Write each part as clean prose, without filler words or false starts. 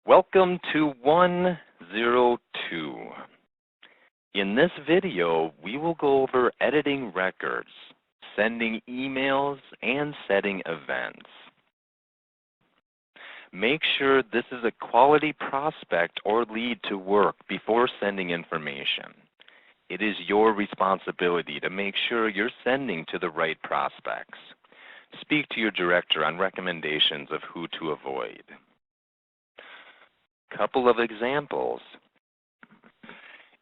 Welcome to 102. In this video, we will go over editing records, sending emails, and setting events. Make sure this is a quality prospect or lead to work before sending information. It is your responsibility to make sure you're sending to the right prospects. Speak to your director on recommendations of who to avoid. Couple of examples.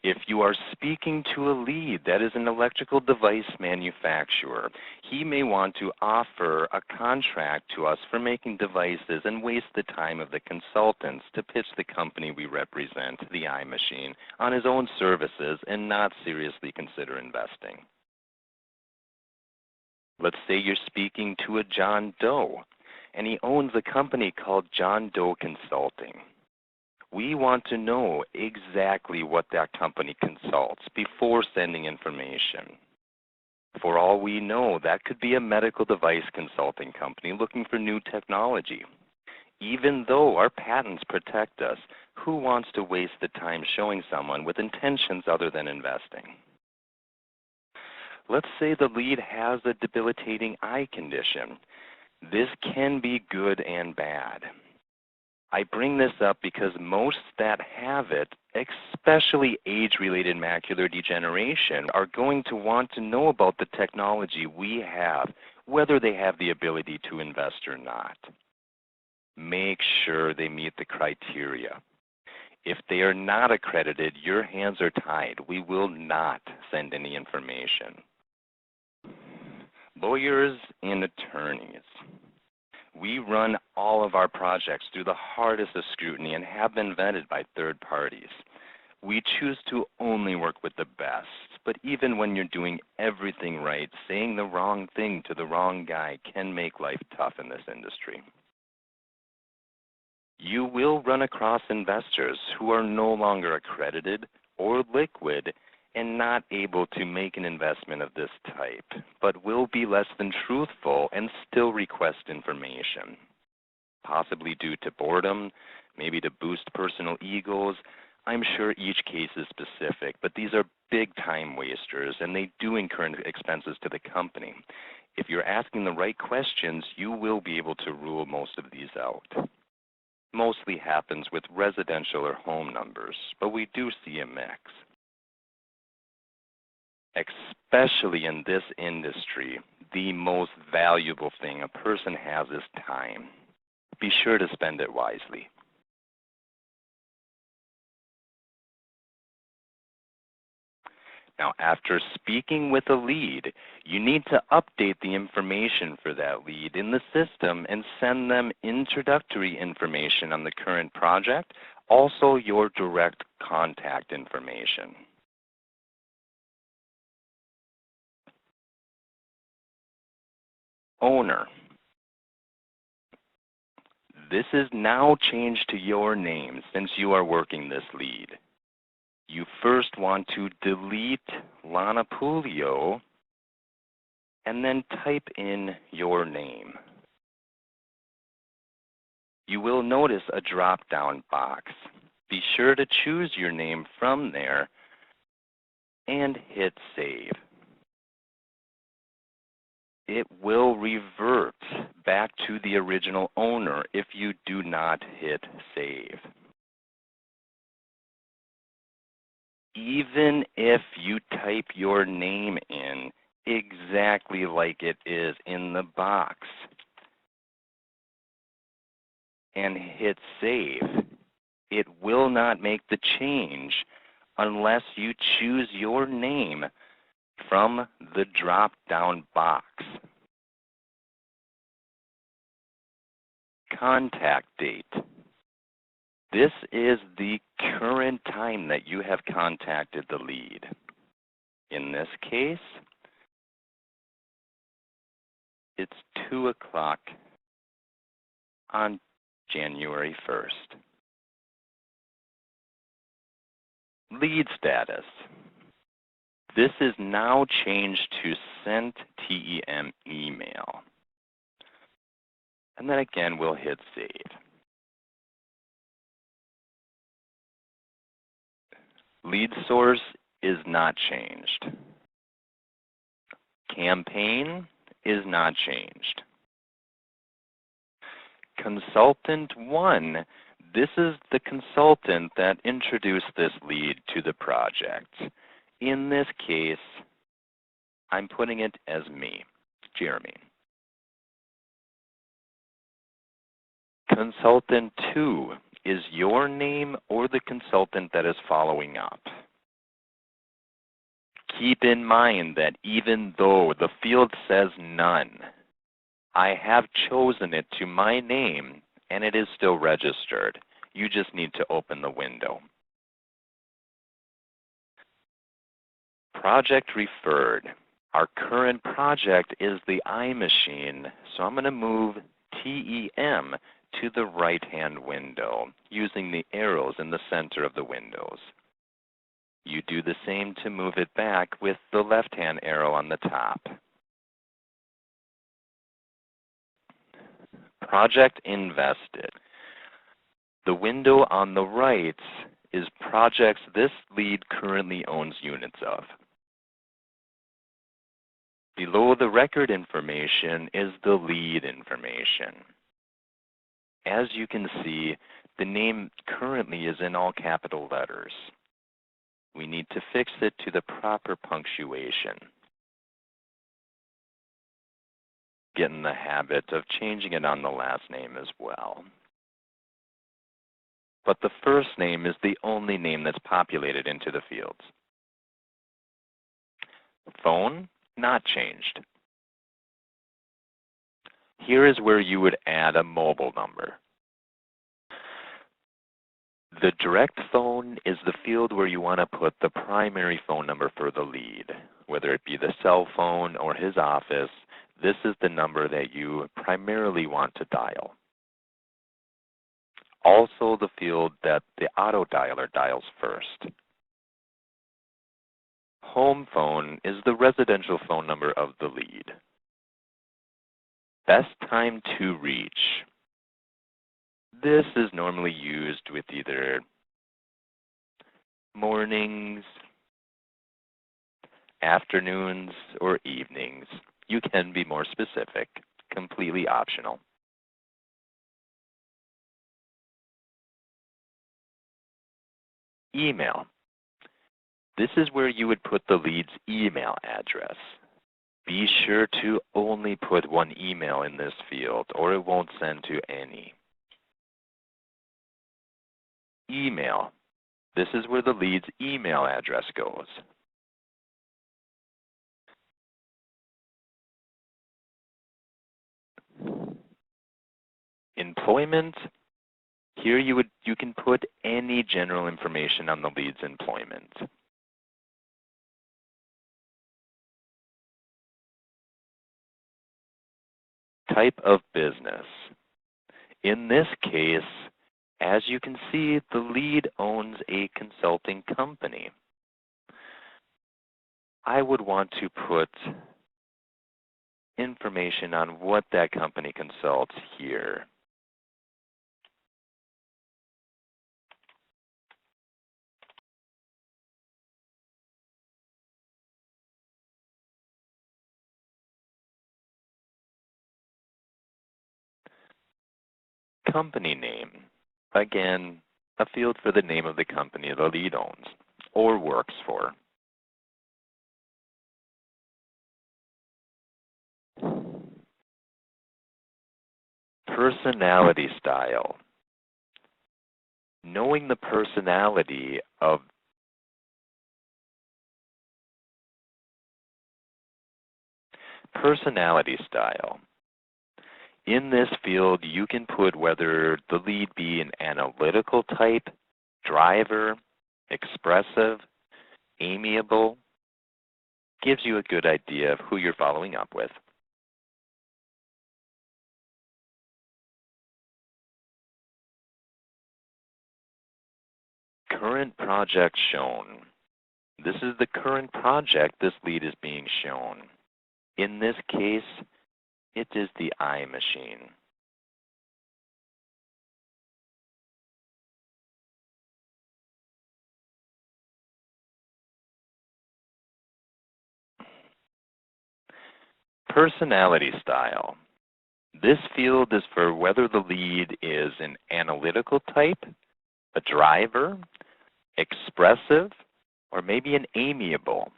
If you are speaking to a lead that is an electrical device manufacturer, he may want to offer a contract to us for making devices and waste the time of the consultants to pitch the company we represent, the iMachine, on his own services and not seriously consider investing. Let's say you're speaking to a John Doe, and he owns a company called John Doe Consulting. We want to know exactly what that company consults before sending information. For all we know, that could be a medical device consulting company looking for new technology. Even though our patents protect us, who wants to waste the time showing someone with intentions other than investing? Let's say the lead has a debilitating eye condition. This can be good and bad. I bring this up because most that have it, especially age-related macular degeneration, are going to want to know about the technology we have, whether they have the ability to invest or not. Make sure they meet the criteria. If they are not accredited, your hands are tied. We will not send any information. Lawyers and attorneys. We run all of our projects through the hardest of scrutiny and have been vetted by third parties. We choose to only work with the best, but even when you're doing everything right, saying the wrong thing to the wrong guy can make life tough in this industry. You will run across investors who are no longer accredited or liquid and not able to make an investment of this type, but will be less than truthful and still request information, possibly due to boredom, maybe to boost personal egos. I'm sure each case is specific, but these are big time wasters and they do incur expenses to the company. If you're asking the right questions, you will be able to rule most of these out. Mostly happens with residential or home numbers, but we do see a mix. Especially in this industry, the most valuable thing a person has is time. Be sure to spend it wisely. Now, after speaking with a lead, you need to update the information for that lead in the system and send them introductory information on the current project, also your direct contact information. Owner. This is now changed to your name since you are working this lead. You first want to delete Lana Pulio and then type in your name. You will notice a drop-down box. Be sure to choose your name from there and hit save. It will revert back to the original owner if you do not hit save. Even if you type your name in exactly like it is in the box and hit save, it will not make the change unless you choose your name from the drop-down box. Contact date. This is the current time that you have contacted the lead. In this case, it's 2 o'clock on January 1st. Lead status. This is now changed to sent TEM email. And then again, we'll hit save. Lead source is not changed. Campaign is not changed. Consultant 1, this is the consultant that introduced this lead to the project. In this case, I'm putting it as me, Jeremy. Consultant 2 is your name or the consultant that is following up. Keep in mind that even though the field says none, I have chosen it to my name and it is still registered. You just need to open the window. Project referred. Our current project is the iMachine, so I'm going to move TEM to the right-hand window using the arrows in the center of the windows. You do the same to move it back with the left-hand arrow on the top. Project invested. The window on the right is projects this lead currently owns units of. Below the record information is the lead information. As you can see, the name currently is in all capital letters. We need to fix it to the proper punctuation. Get in the habit of changing it on the last name as well. But the first name is the only name that's populated into the fields. Phone, not changed. Here is where you would add a mobile number. The direct phone is the field where you want to put the primary phone number for the lead. Whether it be the cell phone or his office, this is the number that you primarily want to dial. Also the field that the auto dialer dials first. Home phone is the residential phone number of the lead. Best time to reach. This is normally used with either mornings, afternoons, or evenings. You can be more specific, completely optional. Email. This is where you would put the lead's email address. Be sure to only put one email in this field or it won't send to any. Email. This is where the lead's email address goes. Employment. Here you can put any general information on the lead's employment. Type of business. In this case, as you can see, the lead owns a consulting company. I would want to put information on what that company consults here. Company name. Again, a field for the name of the company the lead owns or works for. Personality style. Knowing the personality of personality style. In this field, you can put whether the lead be an analytical type, driver, expressive, amiable. Gives you a good idea of who you're following up with. Current project shown. This is the current project this lead is being shown. In this case, it is the iMachine. Personality style. This field is for whether the lead is an analytical type, a driver, expressive, or maybe an amiable.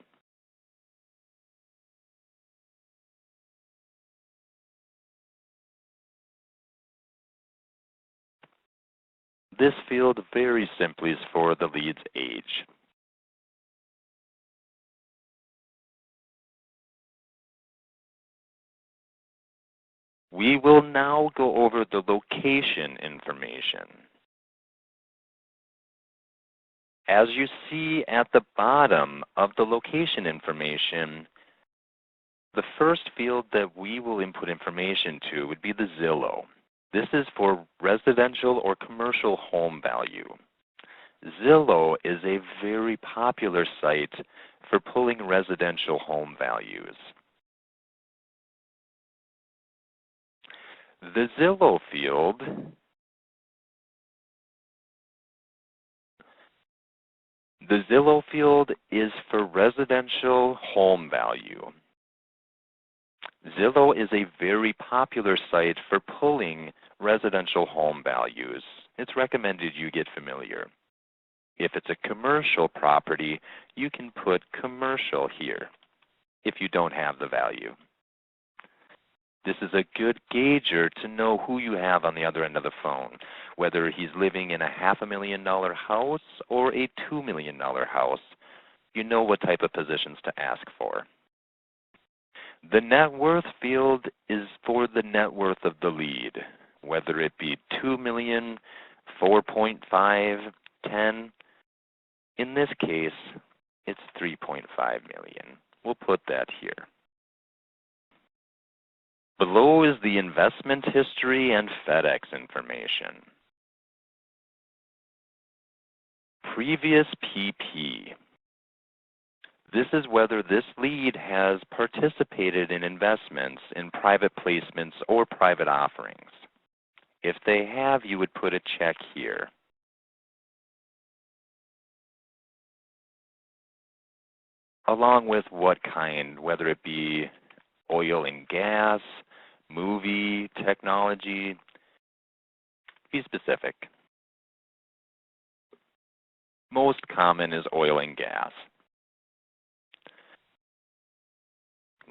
This field very simply is for the lead's age. We will now go over the location information. As you see at the bottom of the location information, the first field that we will input information to would be the Zillow. This is for residential or commercial home value. Zillow is a very popular site for pulling residential home values. The Zillow field is for residential home value. Zillow is a very popular site for pulling residential home values. It's recommended you get familiar. If it's a commercial property, you can put commercial here if you don't have the value. This is a good gauger to know who you have on the other end of the phone, whether he's living in a $500,000 house or a $2 million house. You know what type of positions to ask for. The net worth field is for the net worth of the lead, whether it be 2 million, 4.5, 10. In this case, it's 3.5 million. We'll put that here. Below is the investment history and FedEx information. Previous PP. This is whether this lead has participated in investments in private placements or private offerings. If they have, you would put a check here. Along with what kind, whether it be oil and gas, movie, technology. Be specific. Most common is oil and gas.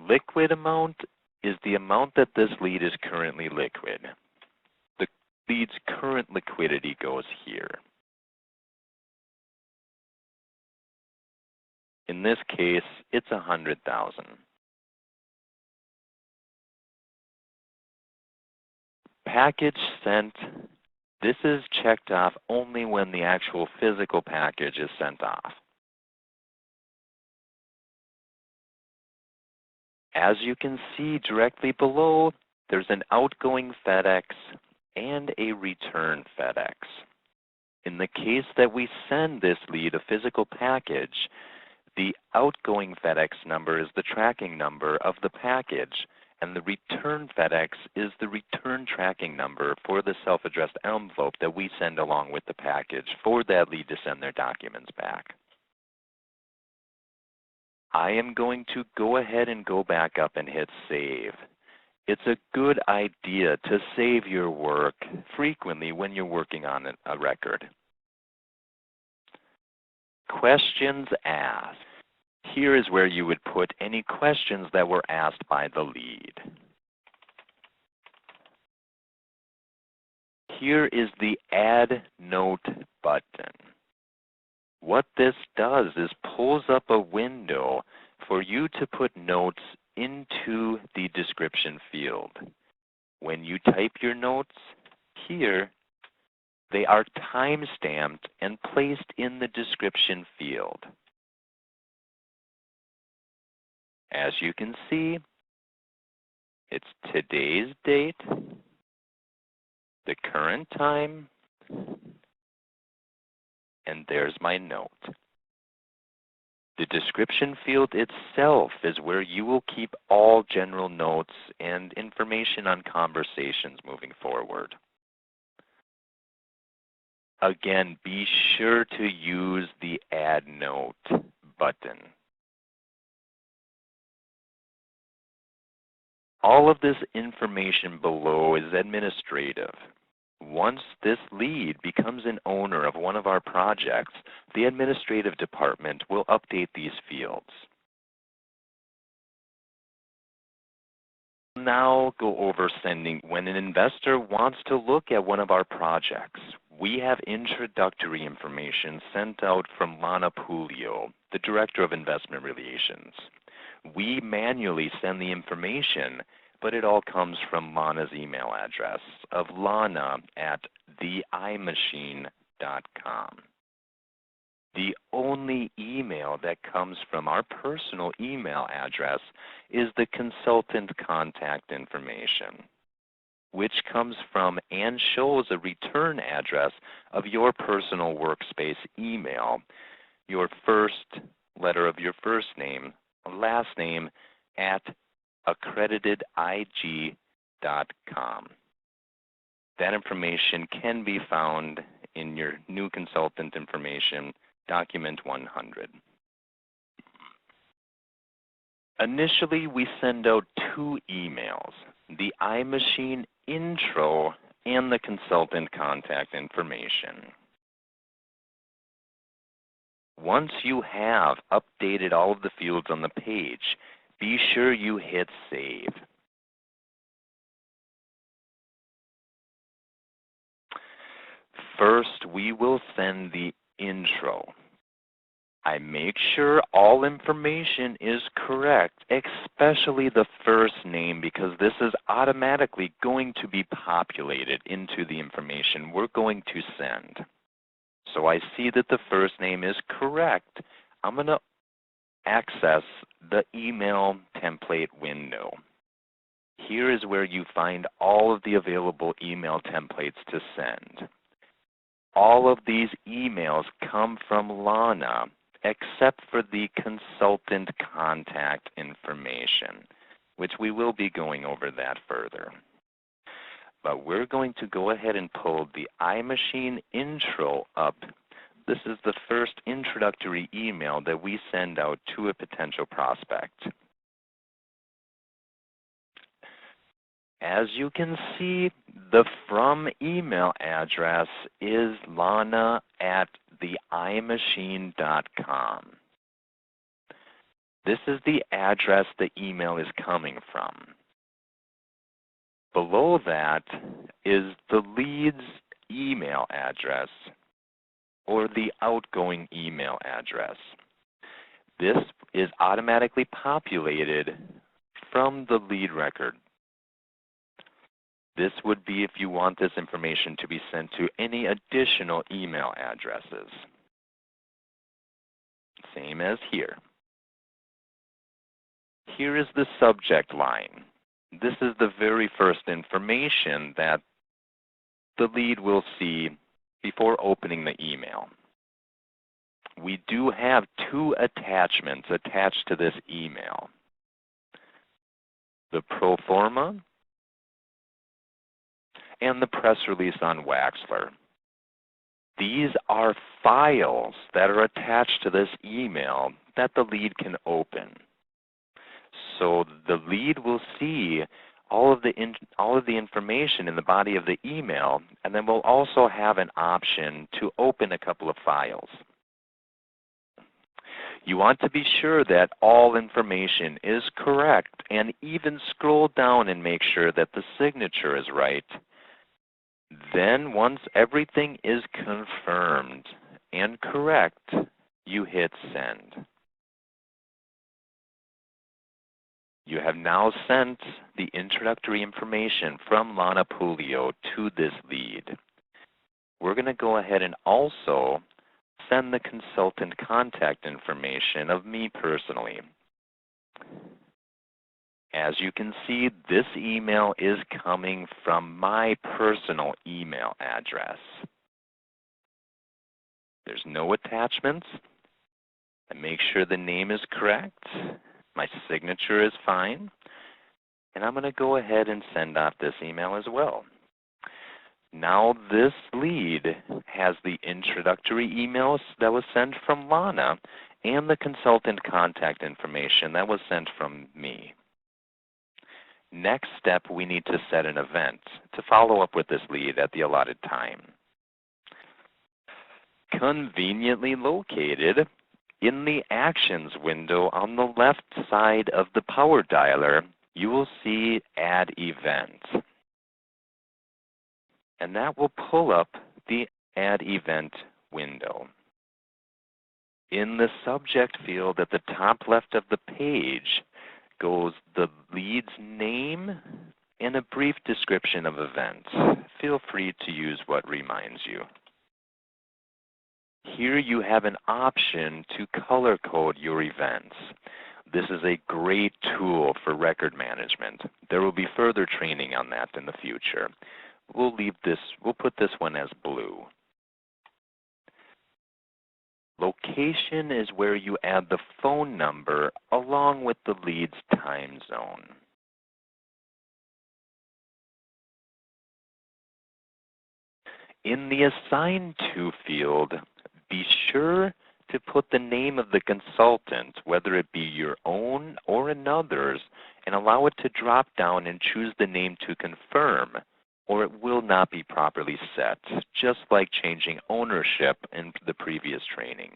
Liquid amount is the amount that this lead is currently liquid. The lead's current liquidity goes here. In this case, it's 100,000. Package sent. This is checked off only when the actual physical package is sent off. As you can see directly below, there's an outgoing FedEx and a return FedEx. In the case that we send this lead a physical package, the outgoing FedEx number is the tracking number of the package, and the return FedEx is the return tracking number for the self-addressed envelope that we send along with the package for that lead to send their documents back. I am going to go ahead and go back up and hit save. It's a good idea to save your work frequently when you're working on a record. Questions asked. Here is where you would put any questions that were asked by the lead. Here is the Add Note button. What this does is pulls up a window for you to put notes into the description field. When you type your notes here, they are time-stamped and placed in the description field. As you can see, it's today's date, the current time, and there's my note. The description field itself is where you will keep all general notes and information on conversations moving forward. Again, be sure to use the Add Note button. All of this information below is administrative. Once this lead becomes an owner of one of our projects, the administrative department will update these fields. Now go over sending. When an investor wants to look at one of our projects, we have introductory information sent out from Lana Pulio, the Director of Investment Relations. We manually send the information, but it all comes from Lana's email address of lana@theimachine.com. The only email that comes from our personal email address is the consultant contact information, which comes from and shows a return address of your personal workspace email, your first letter of your first name, last name, at accreditedig.com. That information can be found in your new consultant information, document 100. Initially, we send out two emails, the iMachine intro and the consultant contact information. Once you have updated all of the fields on the page, be sure you hit save. First, we will send the intro. I make sure all information is correct, especially the first name, because this is automatically going to be populated into the information we're going to send. So I see that the first name is correct. I'm going to access the email template window. Here is where you find all of the available email templates to send. All of these emails come from Lana, except for the consultant contact information, which we will be going over that further. But we're going to go ahead and pull the iMachine intro up. This is the first introductory email that we send out to a potential prospect. As you can see, the from email address is lana@theimachine.com. This is the address the email is coming from. Below that is the lead's email address or the outgoing email address. This is automatically populated from the lead record. This would be if you want this information to be sent to any additional email addresses. Same as here. Here is the subject line. This is the very first information that the lead will see before opening the email. We do have two attachments attached to this email. The pro forma and the press release on Waxler. These are files that are attached to this email that the lead can open. So the lead will see all of the information in the body of the email, and then we'll also have an option to open a couple of files. You want to be sure that all information is correct, and even scroll down and make sure that the signature is right. Then once everything is confirmed and correct, you hit send. You have now sent the introductory information from Lana Pulio to this lead. We're going to go ahead and also send the consultant contact information of me personally. As you can see, this email is coming from my personal email address. There's no attachments. I make sure the name is correct. My signature is fine. And I'm going to go ahead and send off this email as well. Now this lead has the introductory email that was sent from Lana and the consultant contact information that was sent from me. Next step, we need to set an event to follow up with this lead at the allotted time. Conveniently located in the Actions window on the left side of the power dialer, you will see Add Event. And that will pull up the Add Event window. In the subject field at the top left of the page goes the lead's name and a brief description of events. Feel free to use what reminds you. Here you have an option to color code your events. This is a great tool for record management. There will be further training on that in the future. We'll put this one as blue. Location is where you add the phone number along with the lead's time zone. In the Assign To field, be sure to put the name of the consultant, whether it be your own or another's, and allow it to drop down and choose the name to confirm, or it will not be properly set, just like changing ownership in the previous training.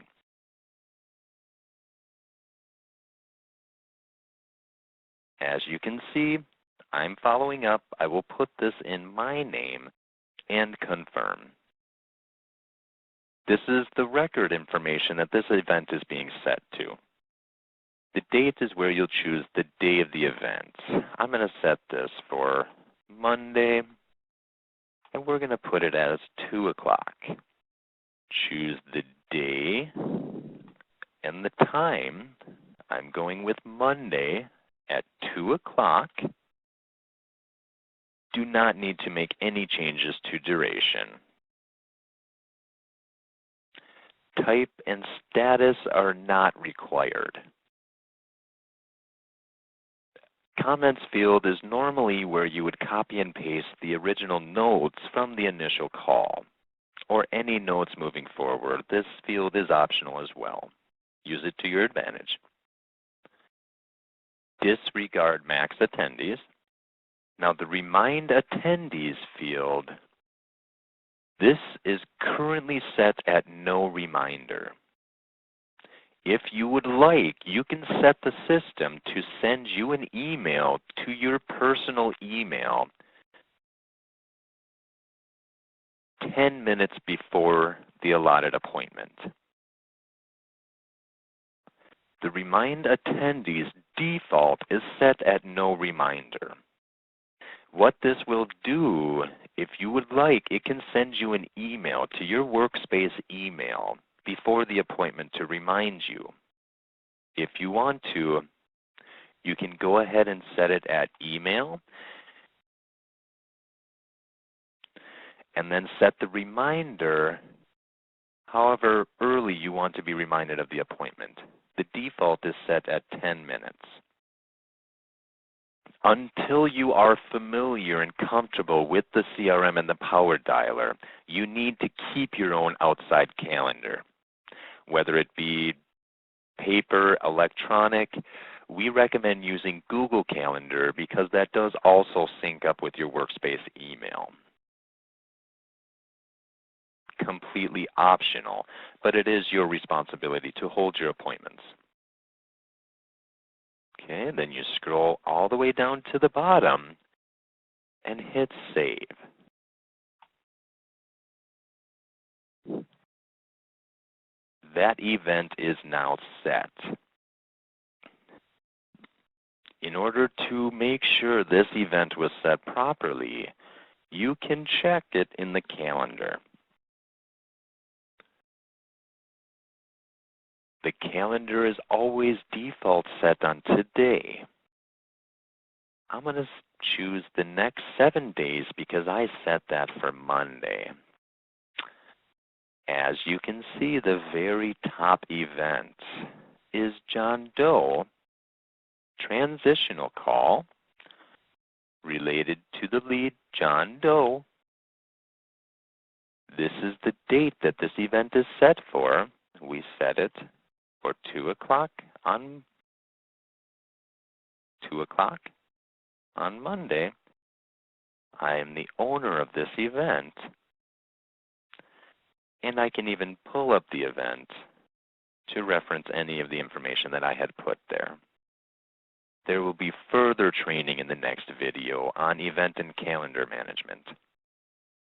As you can see, I'm following up. I will put this in my name and confirm. This is the record information that this event is being set to. The date is where you'll choose the day of the event. I'm going to set this for Monday, and we're going to put it as 2 o'clock. Choose the day and the time. I'm going with Monday at 2 o'clock. Do not need to make any changes to duration. Type and status are not required. Comments field is normally where you would copy and paste the original notes from the initial call, or any notes moving forward. This field is optional as well. Use it to your advantage. Disregard max attendees. Now the Remind Attendees field, this is currently set at no reminder. If you would like, you can set the system to send you an email to your personal email 10 minutes before the allotted appointment. The Remind Attendees default is set at no reminder. What this will do, if you would like, it can send you an email to your workspace email before the appointment to remind you. If you want to, you can go ahead and set it at email and then set the reminder however early you want to be reminded of the appointment. The default is set at 10 minutes. Until you are familiar and comfortable with the CRM and the power dialer, you need to keep your own outside calendar. Whether it be paper, electronic, we recommend using Google Calendar because that does also sync up with your workspace email. Completely optional, but it is your responsibility to hold your appointments. Okay, then you scroll all the way down to the bottom and hit Save. That event is now set. In order to make sure this event was set properly, you can check it in the calendar. The calendar is always default set on today. I'm going to choose the next 7 days because I set that for Monday. As you can see, the very top event is John Doe transitional call related to the lead John Doe. This is the date that this event is set for. We set it for 2 o'clock on 2 o'clock on Monday, I am the owner of this event, and I can even pull up the event to reference any of the information that I had put there. There will be further training in the next video on event and calendar management.